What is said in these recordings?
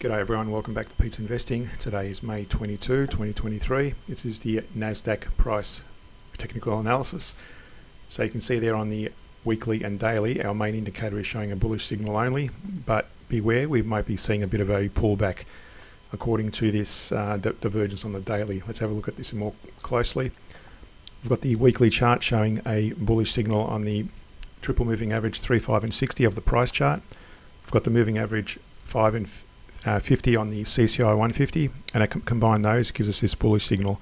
G'day everyone, welcome back to Pete's Investing. Today is May 22, 2023. This is the NASDAQ price technical analysis. So you can see there on the weekly and daily, our main indicator is showing a bullish signal only, but beware, we might be seeing a bit of a pullback according to this divergence on the daily. Let's have a look at this more closely. We've got the weekly chart showing a bullish signal on the triple moving average 3, 5 and 60 of the price chart. We've got the moving average 5 and 50 on the CCI 150, and I combine those, it gives us this bullish signal.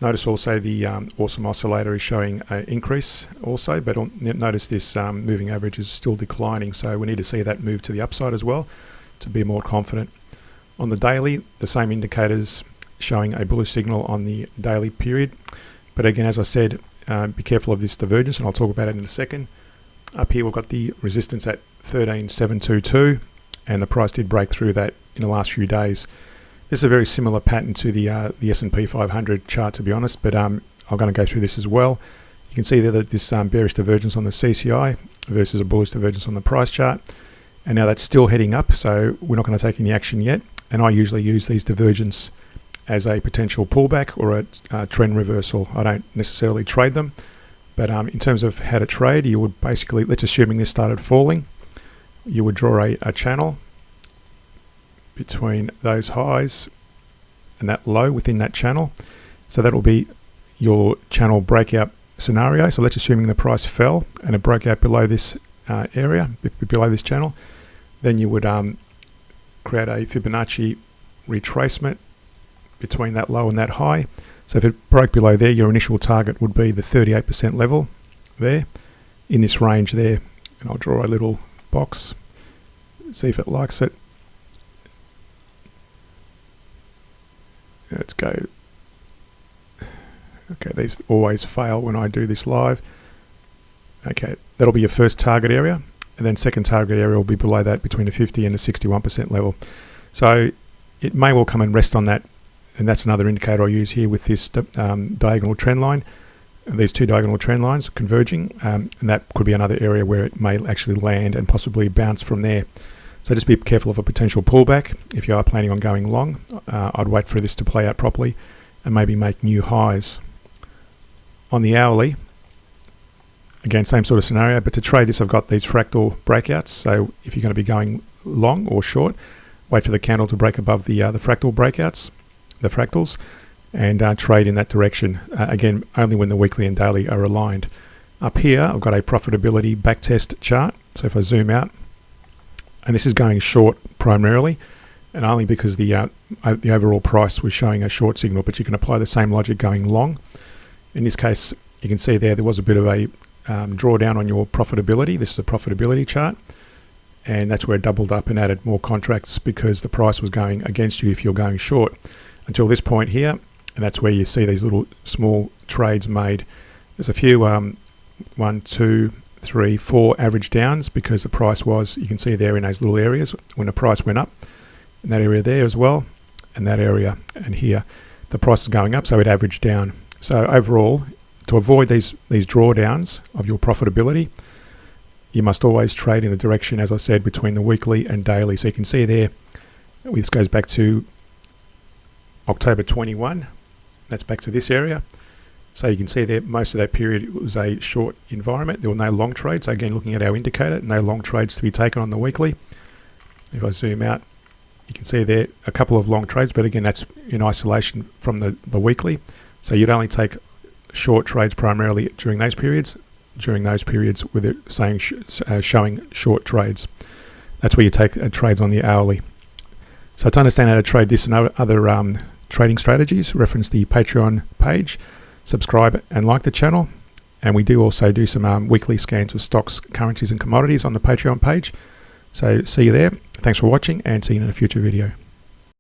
Notice also the awesome oscillator is showing an increase also, but notice this moving average is still declining, so we need to see that move to the upside as well to be more confident. On the daily, the same indicators showing a bullish signal on the daily period, but again, as I said, be careful of this divergence, and I'll talk about it in a second. Up here we've got the resistance at 13,722, and the price did break through that in the last few days. This is a very similar pattern to the S&P 500 chart, to be honest, but I'm going to go through this as well. You can see there that this bearish divergence on the CCI versus a bullish divergence on the price chart, and now that's still heading up, so we're not going to take any action yet. And I usually use these divergence as a potential pullback or a trend reversal. I don't necessarily trade them, but in terms of how to trade, you would basically, let's assuming this started falling, you would draw a channel between those highs and that low within that channel. So that will be your channel breakout scenario. So let's assuming the price fell and it broke out below this area, below this channel, then you would create a Fibonacci retracement between that low and that high. So if it broke below there, your initial target would be the 38% level there in this range there. And I'll draw a little box, see if it likes it. Let's go. Okay, these always fail when I do this live. Okay, that'll be your first target area, and then second target area will be below that between the 50 and the 61% level. So it may well come and rest on that, and that's another indicator I use here with this diagonal trend line. These two diagonal trend lines converging, and that could be another area where it may actually land and possibly bounce from there. So just be careful of a potential pullback. If you are planning on going long, I'd wait for this to play out properly and maybe make new highs. On the hourly, again, same sort of scenario, but to trade this, I've got these fractal breakouts. So if you're going to be going long or short, wait for the candle to break above the fractal breakouts, the fractals, and trade in that direction. Again, only when the weekly and daily are aligned. Up here, I've got a profitability backtest chart. So if I zoom out, and this is going short primarily, and only because the overall price was showing a short signal, but you can apply the same logic going long. In this case, you can see there was a bit of a drawdown on your profitability. This is a profitability chart, and that's where it doubled up and added more contracts because the price was going against you if you're going short until this point here, and that's where you see these little small trades made. There's a few 1, 2, 3, 4 average downs because the price was, you can see there in those little areas when the price went up, in that area there as well, and that area, and here the price is going up, so it averaged down. So overall, to avoid these drawdowns of your profitability, you must always trade in the direction, as I said, between the weekly and daily. So you can see there, this goes back to October 21, that's back to this area. So you can see there, most of that period was a short environment. There were no long trades. So again, looking at our indicator, no long trades to be taken on the weekly. If I zoom out, you can see there a couple of long trades, but again, that's in isolation from the weekly. So you'd only take short trades primarily during those periods with it saying showing short trades. That's where you take trades on the hourly. So to understand how to trade this and other trading strategies, reference the Patreon page. Subscribe and like the channel, and we do also do some weekly scans of stocks, currencies and commodities on the Patreon page. So see you there. Thanks for watching, and see you in a future video.